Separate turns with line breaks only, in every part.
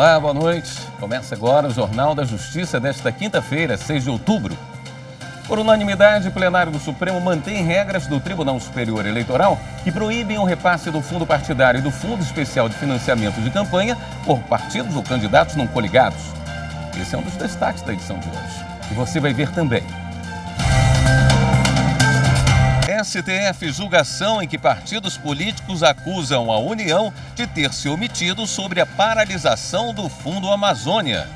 Olá, boa noite. Começa agora o Jornal da Justiça desta quinta-feira, 6 de outubro. Por unanimidade, o plenário do Supremo mantém regras do Tribunal Superior Eleitoral que proíbem o repasse do fundo partidário e do Fundo Especial de Financiamento de Campanha por partidos ou candidatos não coligados. Esse é um dos destaques da edição de hoje. E você vai ver também. STF julga ação em que partidos políticos acusam a União de ter se omitido sobre a paralisação do Fundo Amazônia.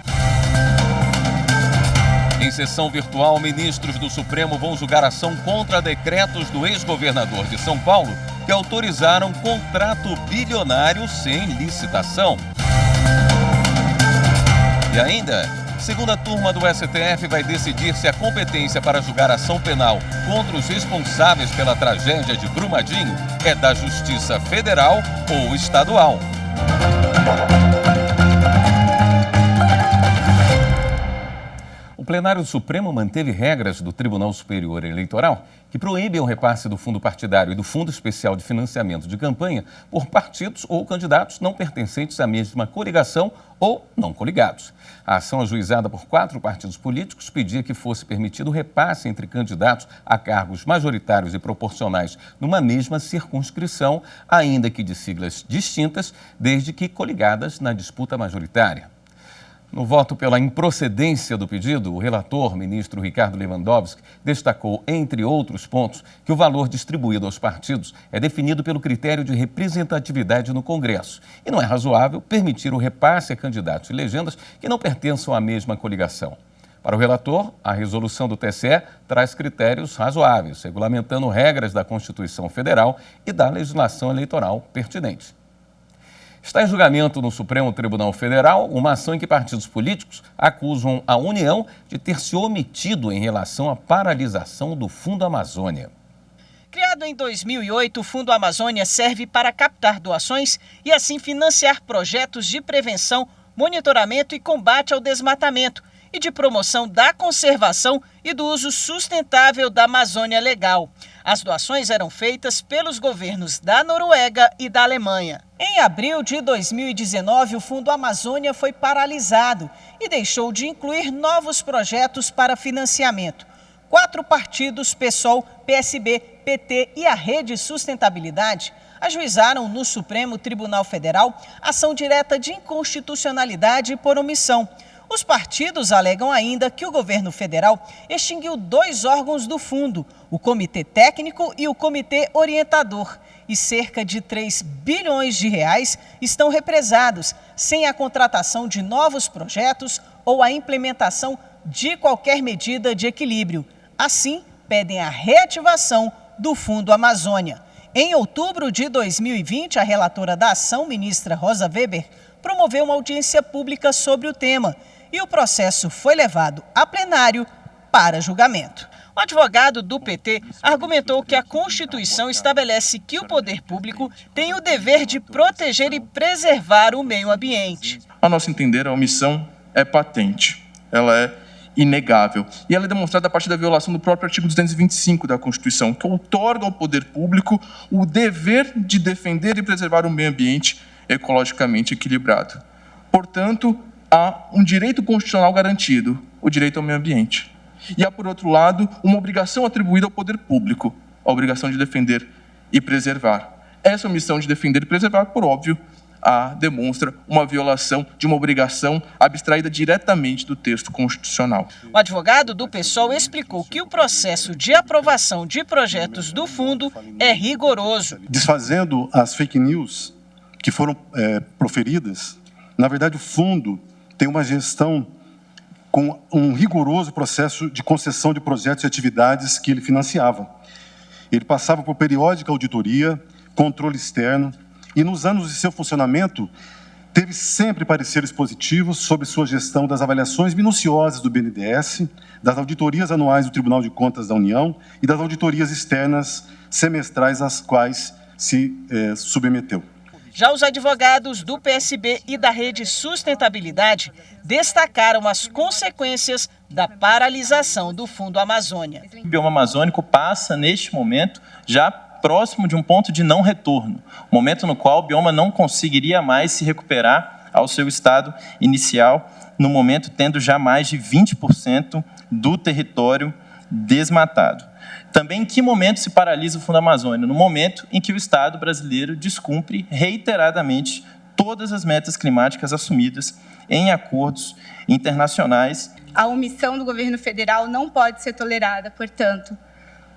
Em sessão virtual, ministros do Supremo vão julgar ação contra decretos do ex-governador de São Paulo que autorizaram contrato bilionário sem licitação. E ainda, segunda turma do STF vai decidir se a competência para julgar ação penal contra os responsáveis pela tragédia de Brumadinho é da Justiça Federal ou estadual. O plenário do Supremo manteve regras do Tribunal Superior Eleitoral que proíbem o repasse do fundo partidário e do Fundo Especial de Financiamento de Campanha por partidos ou candidatos não pertencentes à mesma coligação ou não coligados. A ação ajuizada por 4 partidos políticos pedia que fosse permitido o repasse entre candidatos a cargos majoritários e proporcionais numa mesma circunscrição, ainda que de siglas distintas, desde que coligadas na disputa majoritária. No voto pela improcedência do pedido, o relator, ministro Ricardo Lewandowski, destacou, entre outros pontos, que o valor distribuído aos partidos é definido pelo critério de representatividade no Congresso e não é razoável permitir o repasse a candidatos e legendas que não pertençam à mesma coligação. Para o relator, a resolução do TSE traz critérios razoáveis, regulamentando regras da Constituição Federal e da legislação eleitoral pertinente. Está em julgamento no Supremo Tribunal Federal uma ação em que partidos políticos acusam a União de ter se omitido em relação à paralisação do Fundo Amazônia.
Criado em 2008, o Fundo Amazônia serve para captar doações e assim financiar projetos de prevenção, monitoramento e combate ao desmatamento e de promoção da conservação e do uso sustentável da Amazônia Legal. As doações eram feitas pelos governos da Noruega e da Alemanha. Em abril de 2019, o Fundo Amazônia foi paralisado e deixou de incluir novos projetos para financiamento. 4 partidos, PSOL, PSB, PT e a Rede Sustentabilidade, ajuizaram no Supremo Tribunal Federal ação direta de inconstitucionalidade por omissão. Os partidos alegam ainda que o governo federal extinguiu 2 órgãos do fundo, o Comitê Técnico e o Comitê Orientador, e cerca de 3 bilhões de reais estão represados, sem a contratação de novos projetos ou a implementação de qualquer medida de equilíbrio. Assim, pedem a reativação do Fundo Amazônia. Em outubro de 2020, a relatora da ação, ministra Rosa Weber, promoveu uma audiência pública sobre o tema e o processo foi levado a plenário para julgamento. O advogado do PT argumentou que a Constituição estabelece que o poder público tem o dever de proteger e preservar o meio ambiente.
A nosso entender, a omissão é patente, ela é inegável. E ela é demonstrada a partir da violação do próprio artigo 225 da Constituição, que outorga ao poder público o dever de defender e preservar o meio ambiente ecologicamente equilibrado. Portanto, há um direito constitucional garantido, o direito ao meio ambiente. E há, por outro lado, uma obrigação atribuída ao poder público, a obrigação de defender e preservar. Essa omissão de defender e preservar, por óbvio, demonstra uma violação de uma obrigação abstraída diretamente do texto constitucional.
O advogado do PSOL explicou que o processo de aprovação de projetos do fundo é rigoroso.
Desfazendo as fake news que foram proferidas, na verdade o fundo tem uma gestão com um rigoroso processo de concessão de projetos e atividades que ele financiava. Ele passava por periódica auditoria, controle externo, e nos anos de seu funcionamento, teve sempre pareceres positivos sobre sua gestão das avaliações minuciosas do BNDES, das auditorias anuais do Tribunal de Contas da União e das auditorias externas semestrais às quais se submeteu.
Já os advogados do PSB e da Rede Sustentabilidade destacaram as consequências da paralisação do Fundo Amazônia.
O bioma amazônico passa, neste momento, já próximo de um ponto de não retorno, momento no qual o bioma não conseguiria mais se recuperar ao seu estado inicial, no momento tendo já mais de 20% do território desmatado. Também em que momento se paralisa o Fundo Amazônia? No momento em que o Estado brasileiro descumpre reiteradamente todas as metas climáticas assumidas em acordos internacionais.
A omissão do governo federal não pode ser tolerada, portanto,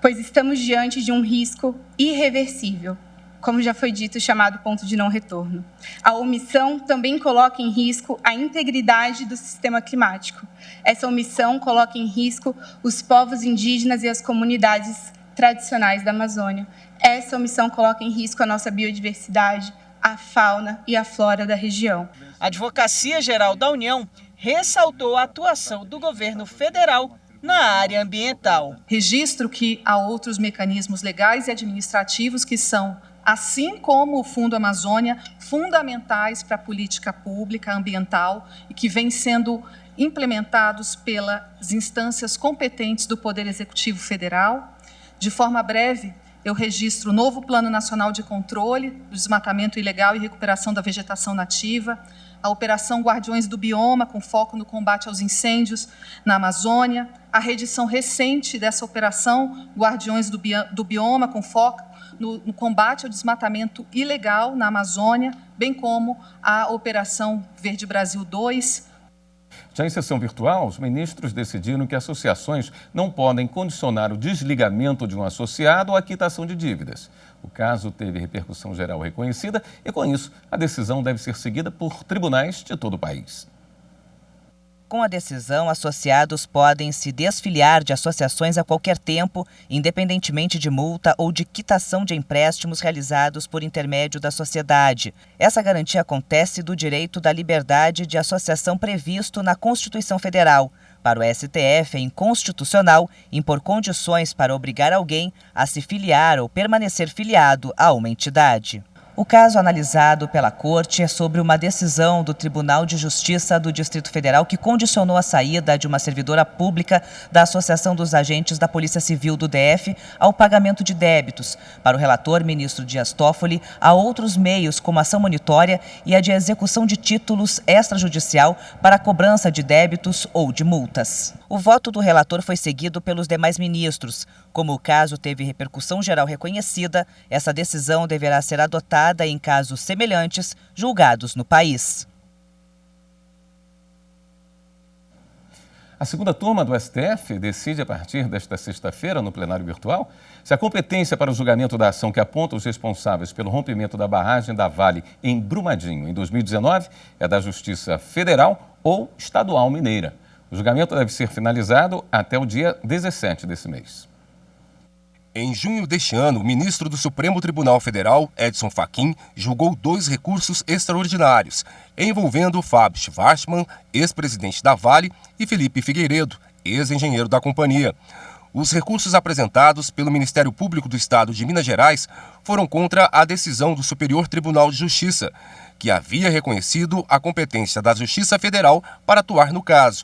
pois estamos diante de um risco irreversível, como já foi dito, chamado ponto de não retorno. A omissão também coloca em risco a integridade do sistema climático. Essa omissão coloca em risco os povos indígenas e as comunidades tradicionais da Amazônia. Essa omissão coloca em risco a nossa biodiversidade, a fauna e a flora da região.
A Advocacia Geral da União ressaltou a atuação do governo federal na área ambiental.
Registro que há outros mecanismos legais e administrativos que são, assim como o Fundo Amazônia, fundamentais para a política pública ambiental e que vêm sendo implementados pelas instâncias competentes do Poder Executivo Federal. De forma breve, eu registro o novo Plano Nacional de Controle do Desmatamento Ilegal e Recuperação da Vegetação Nativa, a Operação Guardiões do Bioma, com foco no combate aos incêndios na Amazônia, a reedição recente dessa Operação Guardiões do Bioma, com foco no combate ao desmatamento ilegal na Amazônia, bem como a Operação Verde Brasil 2.
Já em sessão virtual, os ministros decidiram que associações não podem condicionar o desligamento de um associado à quitação de dívidas. O caso teve repercussão geral reconhecida e, com isso, a decisão deve ser seguida por tribunais de todo o país.
Com a decisão, associados podem se desfiliar de associações a qualquer tempo, independentemente de multa ou de quitação de empréstimos realizados por intermédio da sociedade. Essa garantia acontece do direito da liberdade de associação previsto na Constituição Federal. Para o STF, é inconstitucional impor condições para obrigar alguém a se filiar ou permanecer filiado a uma entidade. O caso analisado pela Corte é sobre uma decisão do Tribunal de Justiça do Distrito Federal que condicionou a saída de uma servidora pública da Associação dos Agentes da Polícia Civil do DF ao pagamento de débitos. Para o relator, ministro Dias Toffoli, há outros meios, como ação monitória e a de execução de títulos extrajudicial para a cobrança de débitos ou de multas. O voto do relator foi seguido pelos demais ministros. Como o caso teve repercussão geral reconhecida, essa decisão deverá ser adotada em casos semelhantes julgados no país.
A segunda turma do STF decide, a partir desta sexta-feira, no plenário virtual, se a competência para o julgamento da ação que aponta os responsáveis pelo rompimento da barragem da Vale em Brumadinho, em 2019, é da Justiça Federal ou Estadual Mineira. O julgamento deve ser finalizado até o dia 17 desse mês.
Em junho deste ano, o ministro do Supremo Tribunal Federal, Edson Fachin, julgou 2 recursos extraordinários, envolvendo Fábio Schvartzman, ex-presidente da Vale, e Felipe Figueiredo, ex-engenheiro da companhia. Os recursos apresentados pelo Ministério Público do Estado de Minas Gerais foram contra a decisão do Superior Tribunal de Justiça, que havia reconhecido a competência da Justiça Federal para atuar no caso,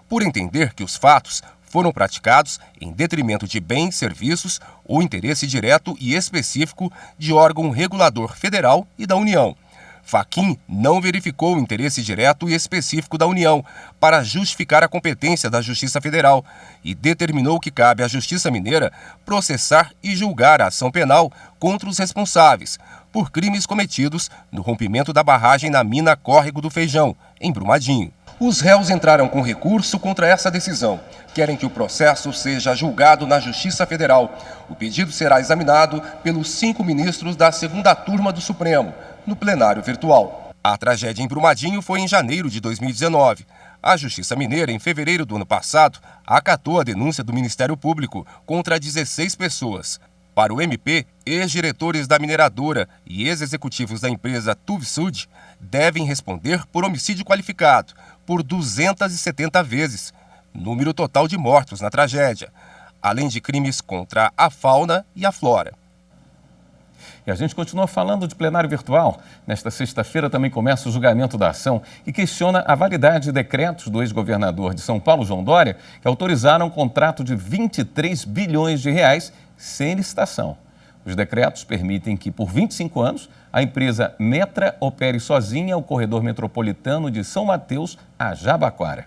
por entender que os fatos foram praticados em detrimento de bens, serviços ou interesse direto e específico de órgão regulador federal e da União. Fachin não verificou o interesse direto e específico da União para justificar a competência da Justiça Federal e determinou que cabe à Justiça Mineira processar e julgar a ação penal contra os responsáveis por crimes cometidos no rompimento da barragem na mina Córrego do Feijão, em Brumadinho. Os réus entraram com recurso contra essa decisão. Querem que o processo seja julgado na Justiça Federal. O pedido será examinado pelos 5 ministros da segunda turma do Supremo, no plenário virtual. A tragédia em Brumadinho foi em janeiro de 2019. A Justiça Mineira, em fevereiro do ano passado, acatou a denúncia do Ministério Público contra 16 pessoas. Para o MP, ex-diretores da mineradora e ex-executivos da empresa Tuvsud devem responder por homicídio qualificado por 270 vezes, número total de mortos na tragédia, além de crimes contra a fauna e a flora.
E a gente continua falando de plenário virtual. Nesta sexta-feira também começa o julgamento da ação que questiona a validade de decretos do ex-governador de São Paulo, João Dória, que autorizaram um contrato de 23 bilhões de reais sem licitação. Os decretos permitem que, por 25 anos, a empresa Metra opere sozinha o corredor metropolitano de São Mateus a Jabaquara.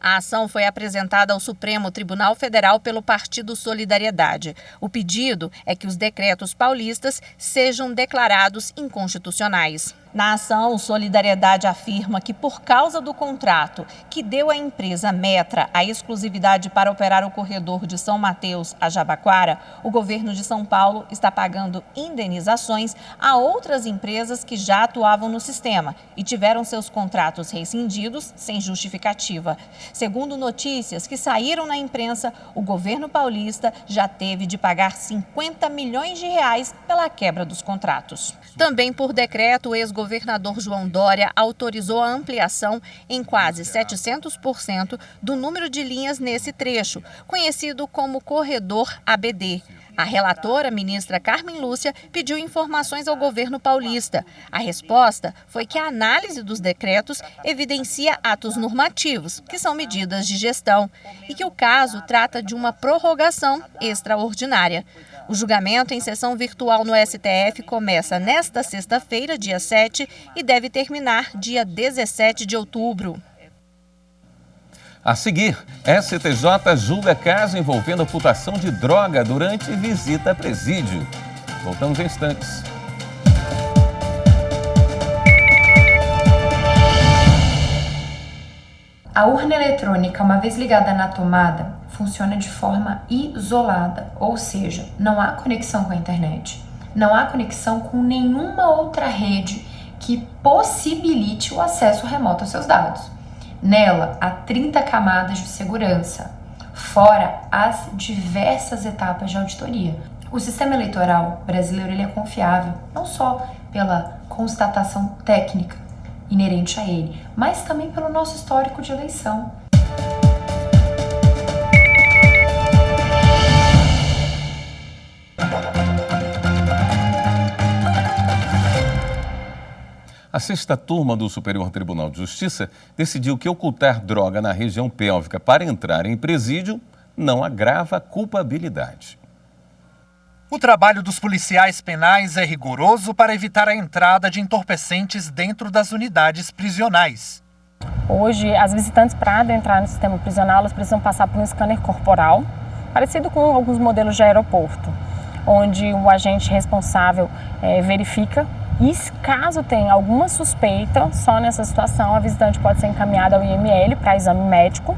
A ação foi apresentada ao Supremo Tribunal Federal pelo Partido Solidariedade. O pedido é que os decretos paulistas sejam declarados inconstitucionais. Na ação, o Solidariedade afirma que, por causa do contrato que deu à empresa Metra a exclusividade para operar o corredor de São Mateus a Jabaquara, o governo de São Paulo está pagando indenizações a outras empresas que já atuavam no sistema e tiveram seus contratos rescindidos sem justificativa. Segundo notícias que saíram na imprensa, o governo paulista já teve de pagar 50 milhões de reais pela quebra dos contratos. Também por decreto, o ex-governador João Dória autorizou a ampliação em quase 700% do número de linhas nesse trecho, conhecido como Corredor ABD. A relatora, ministra Carmen Lúcia, pediu informações ao governo paulista. A resposta foi que a análise dos decretos evidencia atos normativos, que são medidas de gestão, e que o caso trata de uma prorrogação extraordinária. O julgamento em sessão virtual no STF começa nesta sexta-feira, dia 7, e deve terminar dia 17 de outubro.
A seguir, STJ julga caso envolvendo ocultação de droga durante visita a presídio. Voltamos em instantes.
A urna eletrônica, uma vez ligada na tomada, funciona de forma isolada, ou seja, não há conexão com a internet, não há conexão com nenhuma outra rede que possibilite o acesso remoto aos seus dados. Nela, há 30 camadas de segurança, fora as diversas etapas de auditoria. O sistema eleitoral brasileiro ele é confiável, não só pela constatação técnica inerente a ele, mas também pelo nosso histórico de eleição.
A sexta turma do Superior Tribunal de Justiça decidiu que ocultar droga na região pélvica para entrar em presídio não agrava a culpabilidade.
O trabalho dos policiais penais é rigoroso para evitar a entrada de entorpecentes dentro das unidades prisionais.
Hoje, as visitantes, para adentrar no sistema prisional, elas precisam passar por um scanner corporal, parecido com alguns modelos de aeroporto, onde o agente responsável verifica. E caso tenha alguma suspeita, só nessa situação a visitante pode ser encaminhada ao IML para exame médico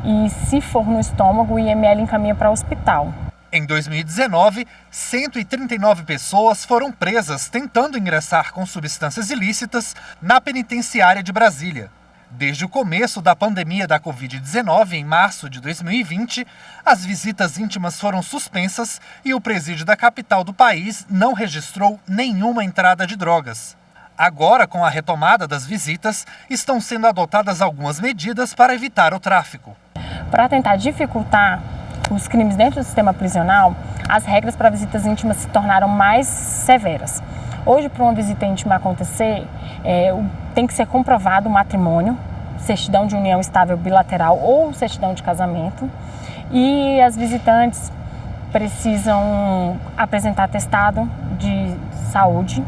e, se for no estômago, o IML encaminha para o hospital.
Em 2019, 139 pessoas foram presas tentando ingressar com substâncias ilícitas na penitenciária de Brasília. Desde o começo da pandemia da Covid-19, em março de 2020, as visitas íntimas foram suspensas e o presídio da capital do país não registrou nenhuma entrada de drogas. Agora, com a retomada das visitas, estão sendo adotadas algumas medidas para evitar o tráfico.
Para tentar dificultar os crimes dentro do sistema prisional, as regras para visitas íntimas se tornaram mais severas. Hoje, para uma visita íntima acontecer, tem que ser comprovado o matrimônio, certidão de união estável bilateral ou certidão de casamento. E as visitantes precisam apresentar atestado de saúde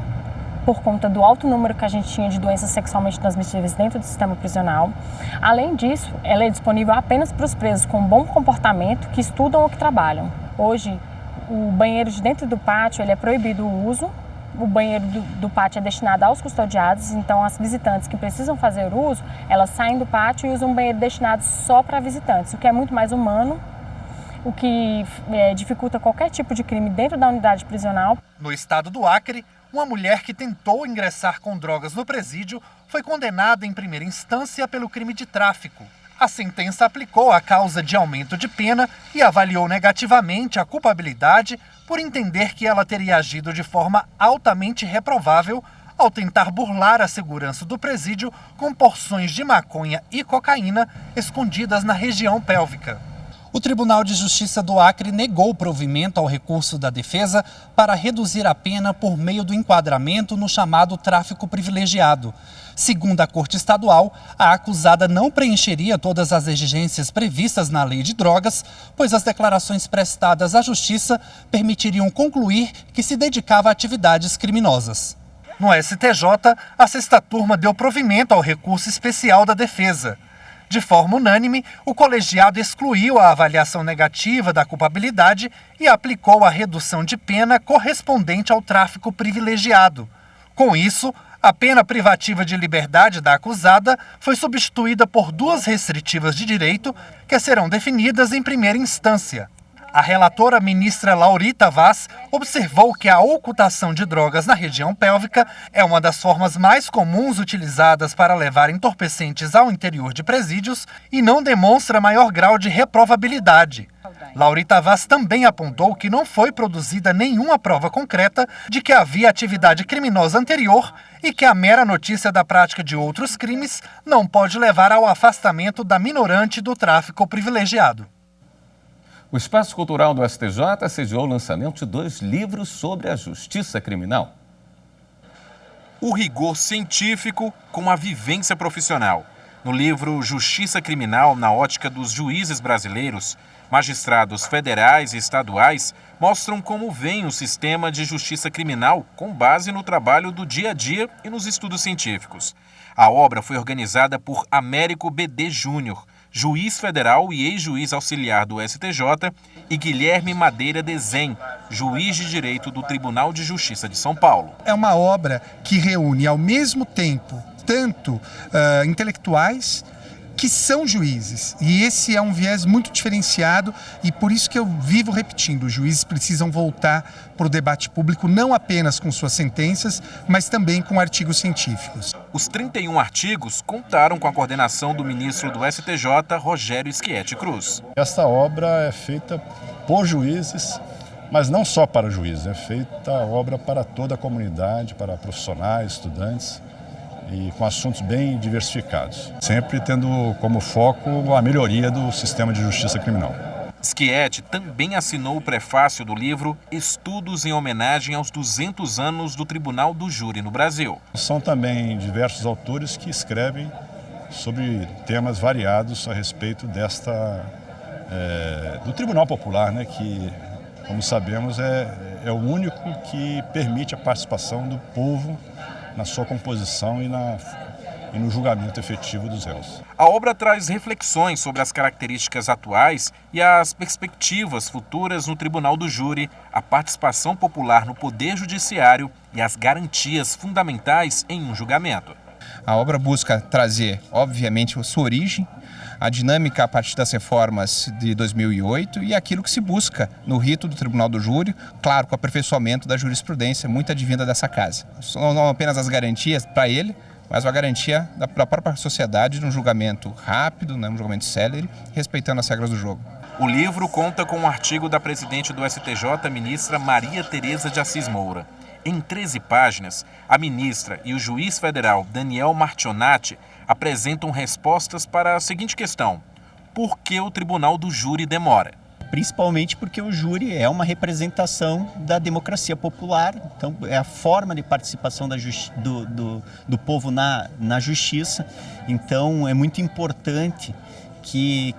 por conta do alto número que a gente tinha de doenças sexualmente transmissíveis dentro do sistema prisional. Além disso, ela é disponível apenas para os presos com bom comportamento, que estudam ou que trabalham. Hoje, o banheiro de dentro do pátio ele é proibido o uso. O banheiro do pátio é destinado aos custodiados, então as visitantes que precisam fazer uso, elas saem do pátio e usam um banheiro destinado só para visitantes, o que é muito mais humano, o que dificulta qualquer tipo de crime dentro da unidade prisional.
No estado do Acre, uma mulher que tentou ingressar com drogas no presídio foi condenada em primeira instância pelo crime de tráfico. A sentença aplicou a causa de aumento de pena e avaliou negativamente a culpabilidade por entender que ela teria agido de forma altamente reprovável ao tentar burlar a segurança do presídio com porções de maconha e cocaína escondidas na região pélvica. O Tribunal de Justiça do Acre negou o provimento ao recurso da defesa para reduzir a pena por meio do enquadramento no chamado tráfico privilegiado. Segundo a Corte Estadual, a acusada não preencheria todas as exigências previstas na Lei de Drogas, pois as declarações prestadas à Justiça permitiriam concluir que se dedicava a atividades criminosas. No STJ, a sexta turma deu provimento ao recurso especial da defesa. De forma unânime, o colegiado excluiu a avaliação negativa da culpabilidade e aplicou a redução de pena correspondente ao tráfico privilegiado. Com isso, a pena privativa de liberdade da acusada foi substituída por 2 restritivas de direito que serão definidas em primeira instância. A relatora ministra Laurita Vaz observou que a ocultação de drogas na região pélvica é uma das formas mais comuns utilizadas para levar entorpecentes ao interior de presídios e não demonstra maior grau de reprovabilidade. Laurita Vaz também apontou que não foi produzida nenhuma prova concreta de que havia atividade criminosa anterior e que a mera notícia da prática de outros crimes não pode levar ao afastamento da minorante do tráfico privilegiado.
O Espaço Cultural do STJ sediou o lançamento de 2 livros sobre a justiça criminal.
O rigor científico com a vivência profissional. No livro Justiça Criminal na ótica dos juízes brasileiros, magistrados federais e estaduais mostram como vem o sistema de justiça criminal com base no trabalho do dia a dia e nos estudos científicos. A obra foi organizada por Américo BD Júnior, juiz federal e ex-juiz auxiliar do STJ, e Guilherme Madeira Desen, juiz de direito do Tribunal de Justiça de São Paulo.
É uma obra que reúne ao mesmo tempo tanto intelectuais que são juízes, e esse é um viés muito diferenciado e por isso que eu vivo repetindo, os juízes precisam voltar para o debate público não apenas com suas sentenças, mas também com artigos científicos.
Os 31 artigos contaram com a coordenação do ministro do STJ, Rogério Schietti Cruz.
Esta obra é feita por juízes, mas não só para juízes, é feita a obra para toda a comunidade, para profissionais, estudantes, e com assuntos bem diversificados, sempre tendo como foco a melhoria do sistema de justiça criminal.
Schietti também assinou o prefácio do livro Estudos em homenagem aos 200 anos do Tribunal do Júri no Brasil.
São também diversos autores que escrevem sobre temas variados a respeito do Tribunal Popular, né, que, como sabemos, é o único que permite a participação do povo na sua composição e no julgamento efetivo dos réus.
A obra traz reflexões sobre as características atuais e as perspectivas futuras no Tribunal do Júri, a participação popular no Poder Judiciário e as garantias fundamentais em um julgamento.
A obra busca trazer, obviamente, a sua origem, a dinâmica a partir das reformas de 2008 e aquilo que se busca no rito do Tribunal do Júri, claro, com o aperfeiçoamento da jurisprudência, muito advinda dessa casa. Não apenas as garantias para ele, mas uma garantia da própria sociedade de um julgamento rápido, um julgamento célere, respeitando as regras do jogo.
O livro conta com um artigo da presidente do STJ, ministra Maria Tereza de Assis Moura. Em 13 páginas, a ministra e o juiz federal Daniel Martionati apresentam respostas para a seguinte questão: por que o Tribunal do Júri demora?
Principalmente porque o júri é uma representação da democracia popular, então é a forma de participação do povo na justiça, então é muito importante que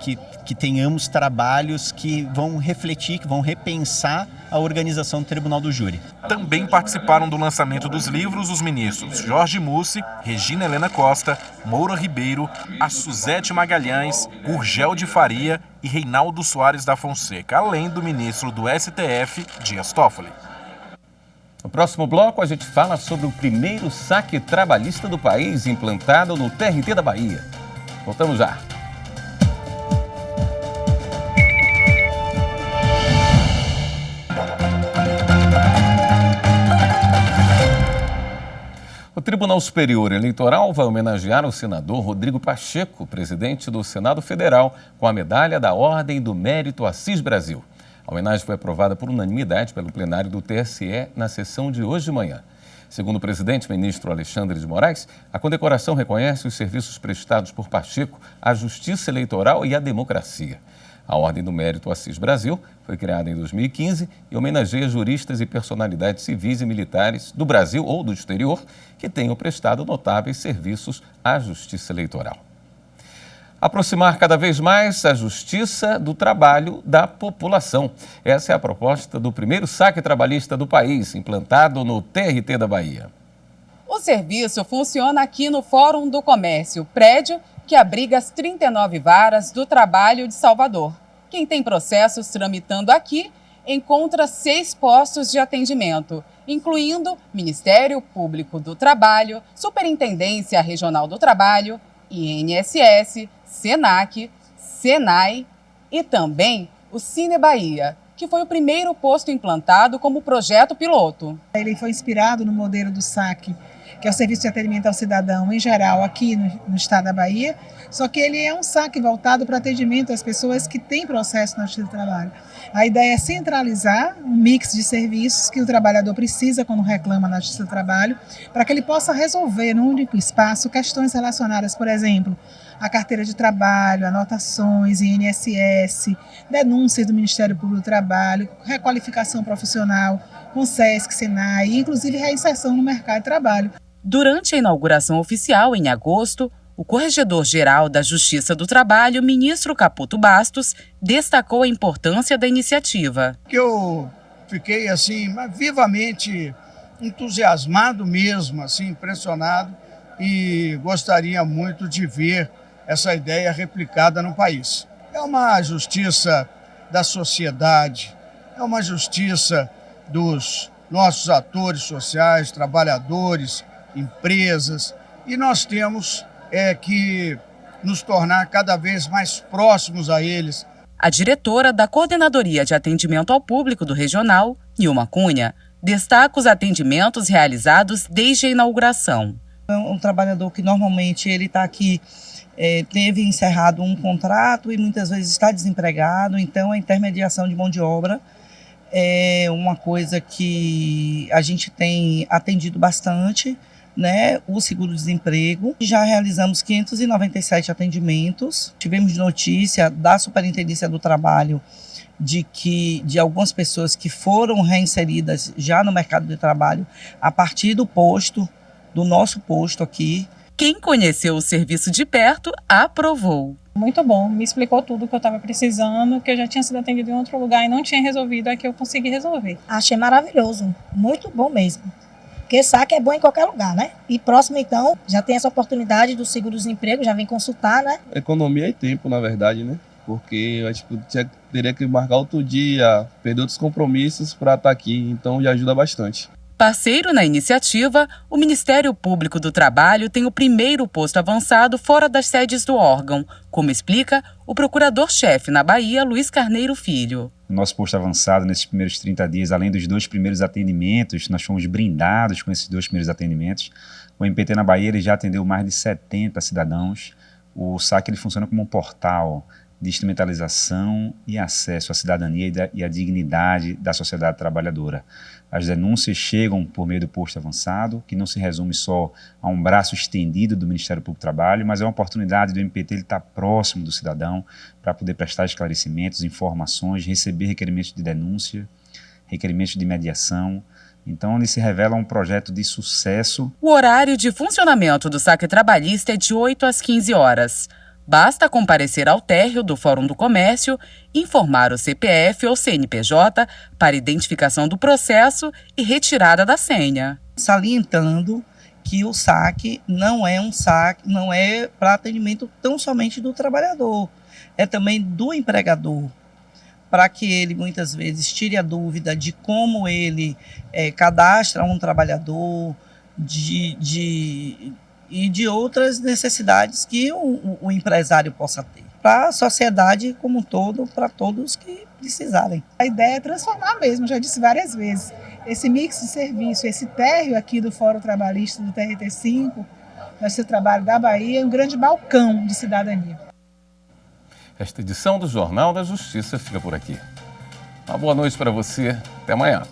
tenhamos trabalhos que vão refletir, que vão repensar a organização do Tribunal do Júri.
Também participaram do lançamento dos livros os ministros Jorge Mussi, Regina Helena Costa, Moura Ribeiro, a Suzete Magalhães, Gurgel de Faria e Reinaldo Soares da Fonseca, além do ministro do STF, Dias Toffoli.
No próximo bloco, a gente fala sobre o primeiro saque trabalhista do país implantado no TRT da Bahia. Voltamos já. O Tribunal Superior Eleitoral vai homenagear o senador Rodrigo Pacheco, presidente do Senado Federal, com a medalha da Ordem do Mérito Assis Brasil. A homenagem foi aprovada por unanimidade pelo plenário do TSE na sessão de hoje de manhã. Segundo o presidente ministro Alexandre de Moraes, a condecoração reconhece os serviços prestados por Pacheco à justiça eleitoral e à democracia. A Ordem do Mérito Assis Brasil foi criada em 2015 e homenageia juristas e personalidades civis e militares do Brasil ou do exterior que tenham prestado notáveis serviços à Justiça Eleitoral. Aproximar cada vez mais a justiça do trabalho da população. Essa é a proposta do primeiro saque trabalhista do país, implantado no TRT da Bahia.
O serviço funciona aqui no Fórum do Comércio, prédio que abriga as 39 varas do trabalho de Salvador. Quem tem processos tramitando aqui encontra 6 postos de atendimento, incluindo Ministério Público do Trabalho, Superintendência Regional do Trabalho, INSS, SENAC, SENAI e também o Cine Bahia, que foi o primeiro posto implantado como projeto piloto.
Ele foi inspirado no modelo do SAC, que é o Serviço de Atendimento ao Cidadão em geral aqui no estado da Bahia, só que ele é um SAC voltado para atendimento às pessoas que têm processo na Justiça do Trabalho. A ideia é centralizar um mix de serviços que o trabalhador precisa quando reclama na Justiça do Trabalho, para que ele possa resolver num único espaço questões relacionadas, por exemplo, à carteira de trabalho, anotações, INSS, denúncias do Ministério Público do Trabalho, requalificação profissional com SESC, SENAI e inclusive reinserção no mercado de trabalho.
Durante a inauguração oficial, em agosto, o Corregedor-Geral da Justiça do Trabalho, ministro Caputo Bastos, destacou a importância da iniciativa.
Eu fiquei assim vivamente entusiasmado mesmo, assim impressionado, e gostaria muito de ver essa ideia replicada no país. É uma justiça da sociedade, é uma justiça dos nossos atores sociais, trabalhadores, empresas, e nós temos que nos tornar cada vez mais próximos a eles.
A diretora da Coordenadoria de Atendimento ao Público do Regional, Nilma Cunha, destaca os atendimentos realizados desde a inauguração.
Um trabalhador que normalmente ele está aqui, teve encerrado um contrato e muitas vezes está desempregado, então a intermediação de mão de obra é uma coisa que a gente tem atendido bastante, né? O seguro-desemprego. Já realizamos 597 atendimentos. Tivemos notícia da Superintendência do Trabalho de algumas pessoas que foram reinseridas já no mercado de trabalho a partir do nosso posto aqui.
Quem conheceu o serviço de perto aprovou.
Muito bom, me explicou tudo que eu estava precisando, que eu já tinha sido atendido em outro lugar e não tinha resolvido, aqui eu consegui resolver.
Achei maravilhoso, muito bom mesmo. Porque SAC é bom em qualquer lugar, né? E próximo, então, já tem essa oportunidade do seguro-desemprego, já vem consultar, né?
Economia e tempo, na verdade, né? Porque teria que marcar outro dia, perder outros compromissos para estar aqui, então já ajuda bastante.
Parceiro na iniciativa, o Ministério Público do Trabalho tem o primeiro posto avançado fora das sedes do órgão, como explica o procurador-chefe na Bahia, Luiz Carneiro Filho.
Nosso posto avançado nesses primeiros 30 dias, além dos 2 primeiros atendimentos, nós fomos brindados com esses 2 primeiros atendimentos. O MPT na Bahia ele já atendeu mais de 70 cidadãos. O SAC ele funciona como um portal de instrumentalização e acesso à cidadania e à dignidade da sociedade trabalhadora. As denúncias chegam por meio do posto avançado, que não se resume só a um braço estendido do Ministério Público do Trabalho, mas é uma oportunidade do MPT ele estar próximo do cidadão para poder prestar esclarecimentos, informações, receber requerimentos de denúncia, requerimentos de mediação. Então, ele se revela um projeto de sucesso.
O horário de funcionamento do saque trabalhista é de 8 às 15 horas. Basta comparecer ao térreo do Fórum do Comércio, informar o CPF ou CNPJ para identificação do processo e retirada da senha.
Salientando que o saque não é para atendimento tão somente do trabalhador, é também do empregador, para que ele muitas vezes tire a dúvida de como ele cadastra um trabalhador, e de outras necessidades que o empresário possa ter. Para a sociedade como um todo, para todos que precisarem.
A ideia é transformar mesmo, já disse várias vezes, esse mix de serviço, esse térreo aqui do Fórum Trabalhista do TRT5, nosso trabalho da Bahia, é um grande balcão de cidadania.
Esta edição do Jornal da Justiça fica por aqui. Uma boa noite para você. Até amanhã.